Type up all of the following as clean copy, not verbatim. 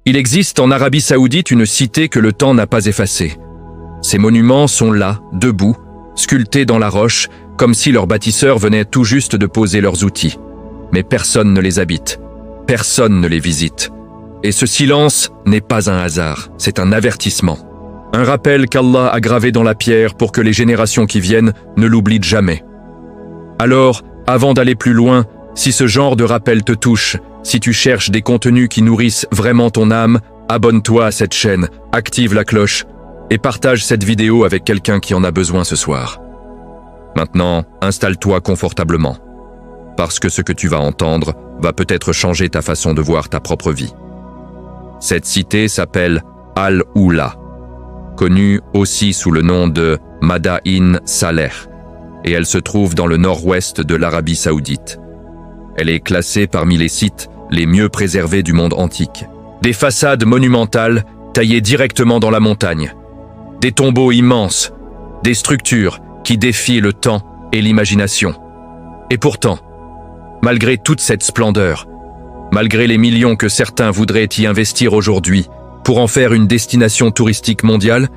Il existe en Arabie Saoudite une cité que le temps n'a pas effacée. Ces monuments sont là, debout, sculptés dans la roche, comme si leurs bâtisseurs venaient tout juste de poser leurs outils. Mais personne ne les habite, personne ne les visite. Et ce silence n'est pas un hasard, c'est un avertissement. Un rappel qu'Allah a gravé dans la pierre pour que les générations qui viennent ne l'oublient jamais. Alors, avant d'aller plus loin, si ce genre de rappel te touche, si tu cherches des contenus qui nourrissent vraiment ton âme, abonne-toi à cette chaîne, active la cloche et partage cette vidéo avec quelqu'un qui en a besoin ce soir. Maintenant, installe-toi confortablement, parce que ce que tu vas entendre va peut-être changer ta façon de voir ta propre vie. Cette cité s'appelle Al-Oula, connue aussi sous le nom de Madain Saleh, et elle se trouve dans le nord-ouest de l'Arabie Saoudite. Elle est classée parmi les sites les mieux préservés du monde antique. Des façades monumentales taillées directement dans la montagne, des tombeaux immenses, des structures qui défient le temps et l'imagination. Et pourtant, malgré toute cette splendeur, malgré les millions que certains voudraient y investir aujourd'hui pour en faire une destination touristique mondiale,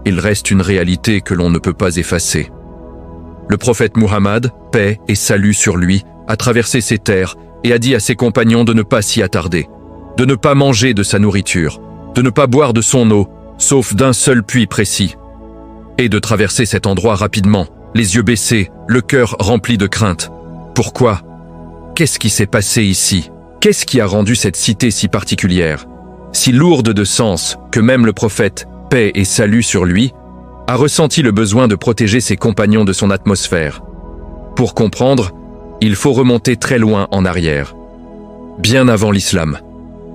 il reste une réalité que l'on ne peut pas effacer. Le prophète Muhammad, paix et salut sur lui, a traversé ces terres et a dit à ses compagnons de ne pas s'y attarder, de ne pas manger de sa nourriture, de ne pas boire de son eau, sauf d'un seul puits précis, et de traverser cet endroit rapidement, les yeux baissés, le cœur rempli de crainte. Pourquoi? Qu'est-ce qui s'est passé ici? Qu'est-ce qui a rendu cette cité si particulière, si lourde de sens que même le prophète, paix et salut sur lui, a ressenti le besoin de protéger ses compagnons de son atmosphère? Pour comprendre, il faut remonter très loin en arrière. Bien avant l'islam,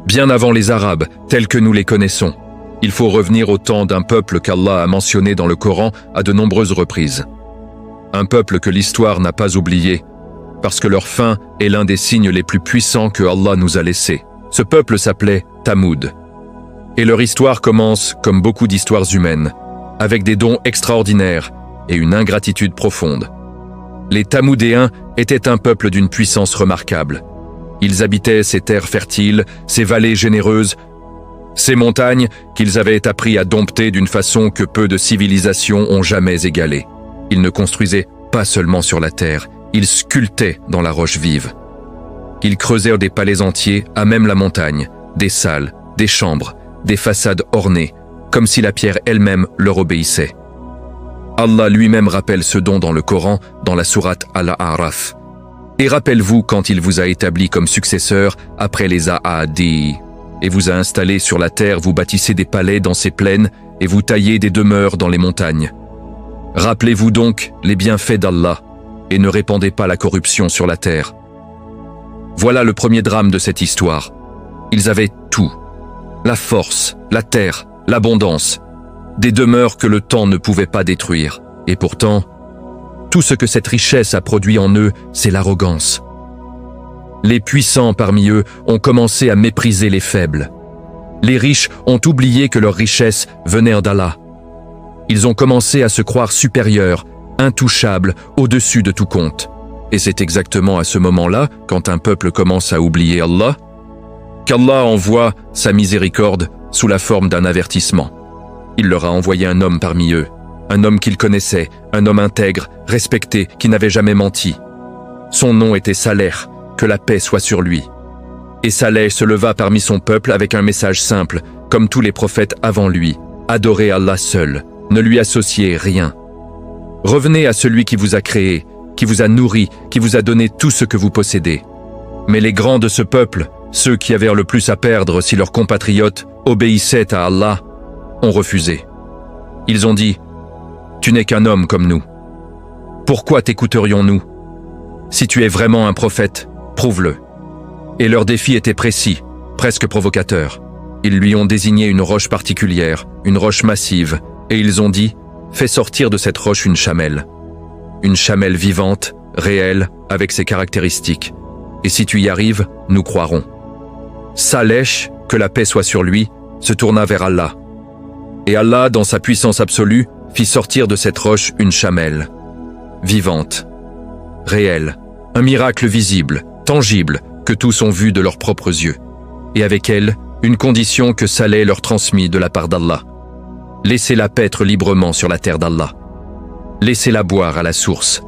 bien avant les Arabes tels que nous les connaissons, il faut revenir au temps d'un peuple qu'Allah a mentionné dans le Coran à de nombreuses reprises. Un peuple que l'histoire n'a pas oublié, parce que leur fin est l'un des signes les plus puissants que Allah nous a laissés. Ce peuple s'appelait Thamoud. Et leur histoire commence comme beaucoup d'histoires humaines, avec des dons extraordinaires et une ingratitude profonde. Les Thamoudéens étaient un peuple d'une puissance remarquable. Ils habitaient ces terres fertiles, ces vallées généreuses, ces montagnes qu'ils avaient appris à dompter d'une façon que peu de civilisations ont jamais égalée. Ils ne construisaient pas seulement sur la terre, ils sculptaient dans la roche vive. Ils creusèrent des palais entiers à même la montagne, des salles, des chambres, des façades ornées, comme si la pierre elle-même leur obéissait. Allah lui-même rappelle ce don dans le Coran, dans la sourate Al-A'raf. Et rappelle-vous quand il vous a établi comme successeur après les A'adi, et vous a installé sur la terre, vous bâtissez des palais dans ces plaines et vous taillez des demeures dans les montagnes. Rappelez-vous donc les bienfaits d'Allah et ne répandez pas la corruption sur la terre. Voilà le premier drame de cette histoire. Ils avaient tout. La force, la terre, l'abondance, des demeures que le temps ne pouvait pas détruire. Et pourtant, tout ce que cette richesse a produit en eux, c'est l'arrogance. Les puissants parmi eux ont commencé à mépriser les faibles. Les riches ont oublié que leur richesse venait d'Allah. Ils ont commencé à se croire supérieurs, intouchables, au-dessus de tout compte. Et c'est exactement à ce moment-là, quand un peuple commence à oublier Allah, qu'Allah envoie sa miséricorde sous la forme d'un avertissement. Il leur a envoyé un homme parmi eux, un homme qu'ils connaissaient, un homme intègre, respecté, qui n'avait jamais menti. Son nom était Saleh, que la paix soit sur lui. Et Saleh se leva parmi son peuple avec un message simple, comme tous les prophètes avant lui. Adorez Allah seul, ne lui associez rien. Revenez à celui qui vous a créé, qui vous a nourri, qui vous a donné tout ce que vous possédez. Mais les grands de ce peuple, ceux qui avaient le plus à perdre si leurs compatriotes obéissaient à Allah, ont refusé. Ils ont dit « Tu n'es qu'un homme comme nous. Pourquoi t'écouterions-nous? Si tu es vraiment un prophète, prouve-le. » Et leur défi était précis, presque provocateur. Ils lui ont désigné une roche particulière, une roche massive, et ils ont dit « Fais sortir de cette roche une chamelle. Une chamelle vivante, réelle, avec ses caractéristiques. Et si tu y arrives, nous croirons. » Saleh, que la paix soit sur lui, se tourna vers Allah. Et Allah, dans sa puissance absolue, fit sortir de cette roche une chamelle, vivante, réelle, un miracle visible, tangible, que tous ont vu de leurs propres yeux. Et avec elle, une condition que Saleh leur transmit de la part d'Allah. Laissez-la paître librement sur la terre d'Allah. Laissez-la boire à la source.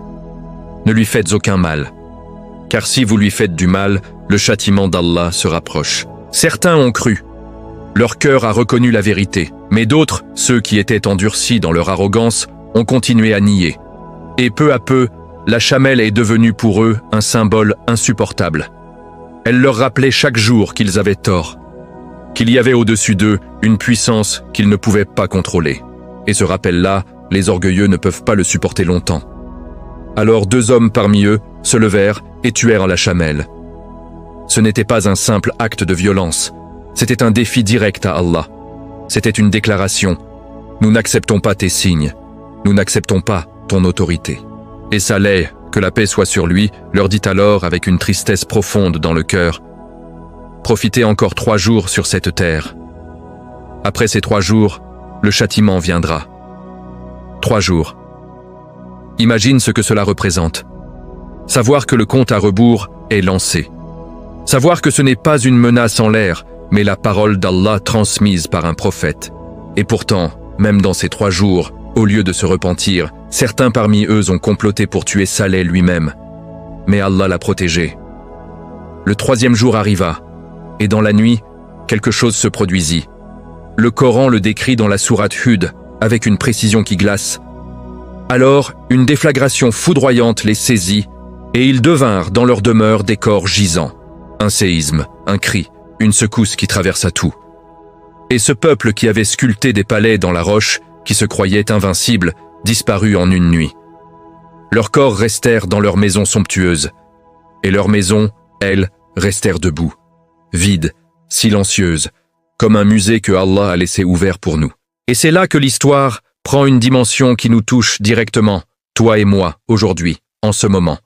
Ne lui faites aucun mal, car si vous lui faites du mal, le châtiment d'Allah se rapproche. Certains ont cru. Leur cœur a reconnu la vérité, mais d'autres, ceux qui étaient endurcis dans leur arrogance, ont continué à nier. Et peu à peu, la chamelle est devenue pour eux un symbole insupportable. Elle leur rappelait chaque jour qu'ils avaient tort, qu'il y avait au-dessus d'eux une puissance qu'ils ne pouvaient pas contrôler. Et ce rappel-là, les orgueilleux ne peuvent pas le supporter longtemps. Alors 2 hommes parmi eux se levèrent et tuèrent la chamelle. Ce n'était pas un simple acte de violence, c'était un défi direct à Allah. C'était une déclaration. Nous n'acceptons pas tes signes, nous n'acceptons pas ton autorité. Et Saleh, que la paix soit sur lui, leur dit alors avec une tristesse profonde dans le cœur: profitez encore 3 jours sur cette terre. Après ces 3 jours, le châtiment viendra. 3 jours. Imagine ce que cela représente. Savoir que le compte à rebours est lancé. Savoir que ce n'est pas une menace en l'air, mais la parole d'Allah transmise par un prophète. Et pourtant, même dans ces 3 jours, au lieu de se repentir, certains parmi eux ont comploté pour tuer Saleh lui-même. Mais Allah l'a protégé. Le 3e jour arriva, et dans la nuit, quelque chose se produisit. Le Coran le décrit dans la sourate Hud, avec une précision qui glace. Alors, une déflagration foudroyante les saisit, et ils devinrent dans leur demeure des corps gisants. Un séisme, un cri, une secousse qui traversa tout. Et ce peuple qui avait sculpté des palais dans la roche, qui se croyait invincible, disparut en une nuit. Leurs corps restèrent dans leurs maisons somptueuses, et leurs maisons, elles, restèrent debout, vides, silencieuses, comme un musée que Allah a laissé ouvert pour nous. Et c'est là que l'histoire prend une dimension qui nous touche directement, toi et moi, aujourd'hui, en ce moment.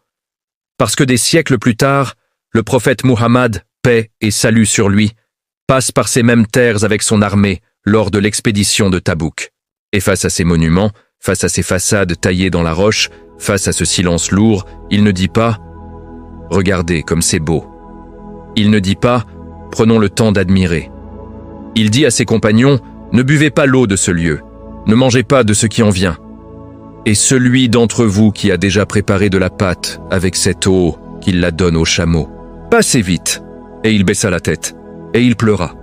Parce que des siècles plus tard, le prophète Muhammad, paix et salut sur lui, passe par ces mêmes terres avec son armée lors de l'expédition de Tabouk. Et face à ces monuments, face à ces façades taillées dans la roche, face à ce silence lourd, il ne dit pas « Regardez comme c'est beau ». Il ne dit pas « Prenons le temps d'admirer ». Il dit à ses compagnons « Ne buvez pas l'eau de ce lieu, ne mangez pas de ce qui en vient. Et celui d'entre vous qui a déjà préparé de la pâte avec cette eau, qu'il la donne aux chameaux. Passez vite ». Et il baissa la tête, et il pleura.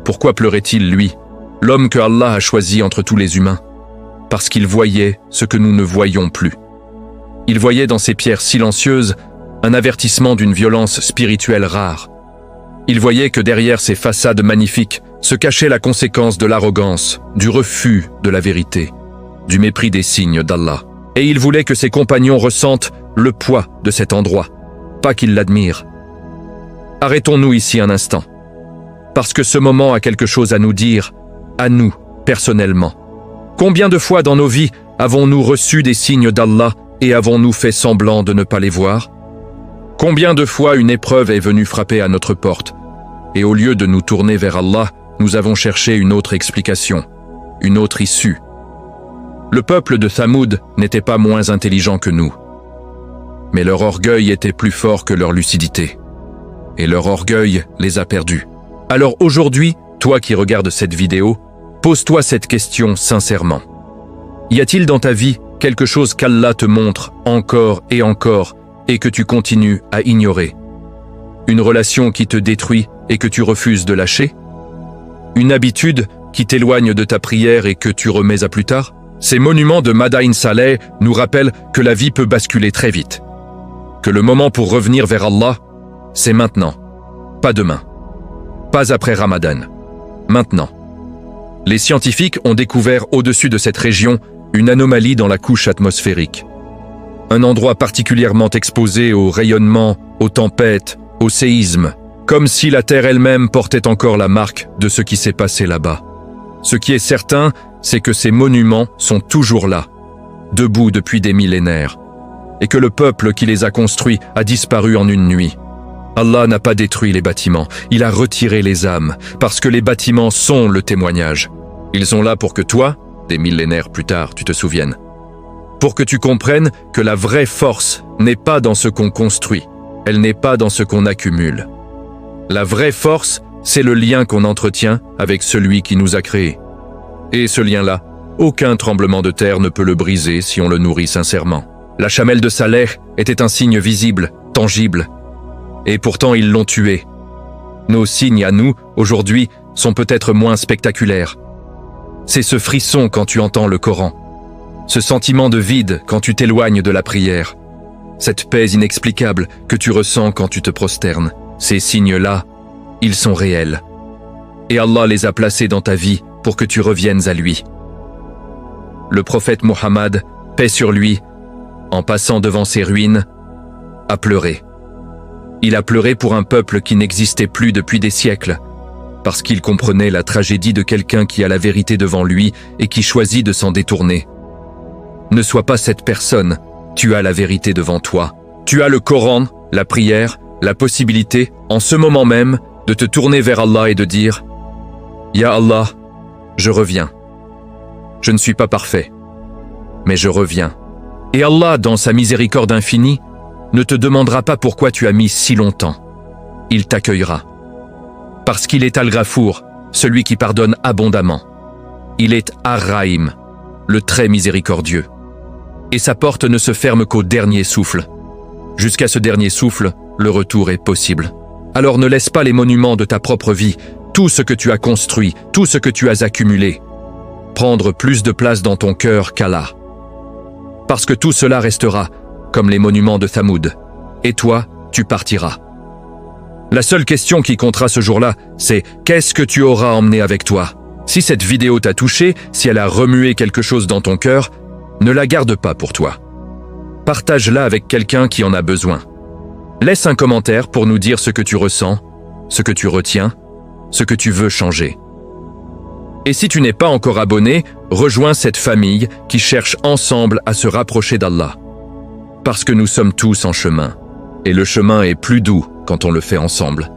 Pourquoi pleurait-il, lui, l'homme que Allah a choisi entre tous les humains? Parce qu'il voyait ce que nous ne voyons plus. Il voyait dans ces pierres silencieuses un avertissement d'une violence spirituelle rare. Il voyait que derrière ces façades magnifiques se cachait la conséquence de l'arrogance, du refus de la vérité, du mépris des signes d'Allah. Et il voulait que ses compagnons ressentent le poids de cet endroit, pas qu'ils l'admirent. Arrêtons-nous ici un instant, parce que ce moment a quelque chose à nous dire, à nous, personnellement. Combien de fois dans nos vies avons-nous reçu des signes d'Allah et avons-nous fait semblant de ne pas les voir? Combien de fois une épreuve est venue frapper à notre porte, et au lieu de nous tourner vers Allah, nous avons cherché une autre explication, une autre issue. Le peuple de Thamoud n'était pas moins intelligent que nous, mais leur orgueil était plus fort que leur lucidité. Et leur orgueil les a perdus. Alors aujourd'hui, toi qui regardes cette vidéo, pose-toi cette question sincèrement. Y a-t-il dans ta vie quelque chose qu'Allah te montre encore et que tu continues à ignorer? Une relation qui te détruit et que tu refuses de lâcher? Une habitude qui t'éloigne de ta prière et que tu remets à plus tard? Ces monuments de Madain Saleh nous rappellent que la vie peut basculer très vite. Que le moment pour revenir vers Allah, c'est maintenant, pas demain, pas après Ramadan, maintenant. Les scientifiques ont découvert au-dessus de cette région une anomalie dans la couche atmosphérique. Un endroit particulièrement exposé aux rayonnements, aux tempêtes, aux séismes, comme si la Terre elle-même portait encore la marque de ce qui s'est passé là-bas. Ce qui est certain, c'est que ces monuments sont toujours là, debout depuis des millénaires, et que le peuple qui les a construits a disparu en une nuit. Allah n'a pas détruit les bâtiments, il a retiré les âmes, parce que les bâtiments sont le témoignage. Ils sont là pour que toi, des millénaires plus tard, tu te souviennes. Pour que tu comprennes que la vraie force n'est pas dans ce qu'on construit, elle n'est pas dans ce qu'on accumule. La vraie force C'est le lien qu'on entretient avec celui qui nous a créés. Et ce lien-là, aucun tremblement de terre ne peut le briser si on le nourrit sincèrement. La chamelle de Saleh était un signe visible, tangible. Et pourtant ils l'ont tué. Nos signes à nous, aujourd'hui, sont peut-être moins spectaculaires. C'est ce frisson quand tu entends le Coran. Ce sentiment de vide quand tu t'éloignes de la prière. Cette paix inexplicable que tu ressens quand tu te prosternes. Ces signes-là, ils sont réels. Et Allah les a placés dans ta vie pour que tu reviennes à lui. Le prophète Mohammed, paix sur lui, en passant devant ces ruines, a pleuré. Il a pleuré pour un peuple qui n'existait plus depuis des siècles, parce qu'il comprenait la tragédie de quelqu'un qui a la vérité devant lui et qui choisit de s'en détourner. Ne sois pas cette personne, tu as la vérité devant toi. Tu as le Coran, la prière, la possibilité, en ce moment même, de te tourner vers Allah et de dire « Ya Allah, je reviens. Je ne suis pas parfait, mais je reviens. » Et Allah, dans sa miséricorde infinie, ne te demandera pas pourquoi tu as mis si longtemps. Il t'accueillera. Parce qu'il est Al-Ghafour, celui qui pardonne abondamment. Il est Ar-Rahim, le très miséricordieux. Et sa porte ne se ferme qu'au dernier souffle. Jusqu'à ce dernier souffle, le retour est possible. Alors ne laisse pas les monuments de ta propre vie, tout ce que tu as construit, tout ce que tu as accumulé, prendre plus de place dans ton cœur qu'Allah. Parce que tout cela restera, comme les monuments de Thamoud. Et toi, tu partiras. La seule question qui comptera ce jour-là, c'est qu'est-ce que tu auras emmené avec toi? Si cette vidéo t'a touché, si elle a remué quelque chose dans ton cœur, ne la garde pas pour toi. Partage-la avec quelqu'un qui en a besoin. Laisse un commentaire pour nous dire ce que tu ressens, ce que tu retiens, ce que tu veux changer. Et si tu n'es pas encore abonné, rejoins cette famille qui cherche ensemble à se rapprocher d'Allah. Parce que nous sommes tous en chemin, et le chemin est plus doux quand on le fait ensemble.